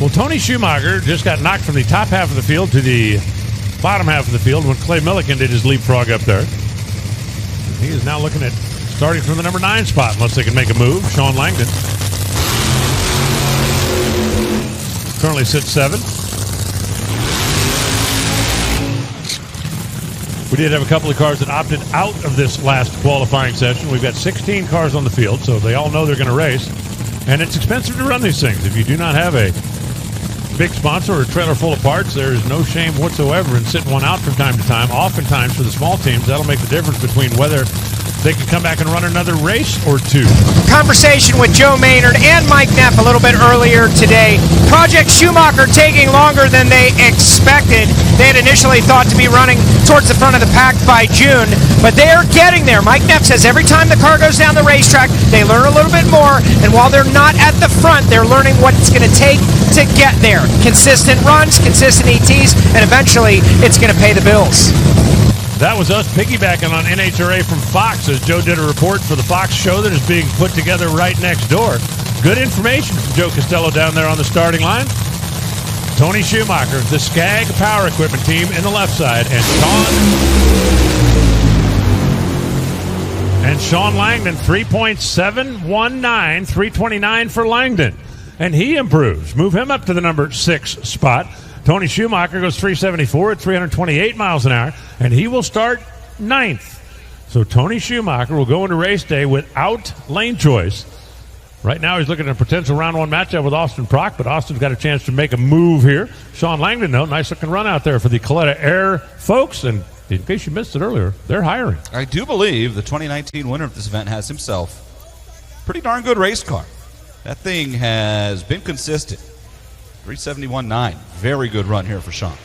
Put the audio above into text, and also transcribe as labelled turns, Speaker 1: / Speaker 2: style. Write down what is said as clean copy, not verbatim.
Speaker 1: Well, Tony Schumacher just got knocked from the top half of the field to the bottom half of the field when Clay Millican did his leapfrog up there. And he is now looking at starting from the number 9 spot unless they can make a move. Shawn Langdon currently sits 7. We did have a couple of cars that opted out of this last qualifying session. We've got 16 cars on the field, so they all know they're going to race. And it's expensive to run these things. If you do not have a big sponsor or a trailer full of parts, there is no shame whatsoever in sitting one out from time to time. Oftentimes, for the small teams, that'll make the difference between whether they can come back and run another race or 2.
Speaker 2: Conversation with Joe Maynard and Mike Neff a little bit earlier today. Project Schumacher taking longer than they expected. They had initially thought to be running towards the front of the pack by June, but they are getting there. Mike Neff says every time the car goes down the racetrack, they learn a little bit more, and while they're not at the front, they're learning what it's going to take to get there. Consistent runs, consistent ETs, and eventually it's going to pay the bills.
Speaker 1: That was us piggybacking on NHRA from Fox as Joe did a report for the Fox show that is being put together right next door. Good information from Joe Costello down there on the starting line. Tony Schumacher, the Skag Power Equipment team in the left side, and Shawn Langdon, 3.719, 329 for Langdon. And he improves. Move him up to the number 6 spot. Tony Schumacher goes 374 at 328 miles an hour, and he will start 9th. So Tony Schumacher will go into race day without lane choice. Right now he's looking at a potential round 1 matchup with Austin Prock, but Austin's got a chance to make a move here. Shawn Langdon, though, nice looking run out there for the Coletta Air folks, and in case you missed it earlier, they're hiring.
Speaker 3: I do believe the 2019 winner of this event has himself a pretty darn good race car. That thing has been consistent. 371.9. Very good run here for Shawn.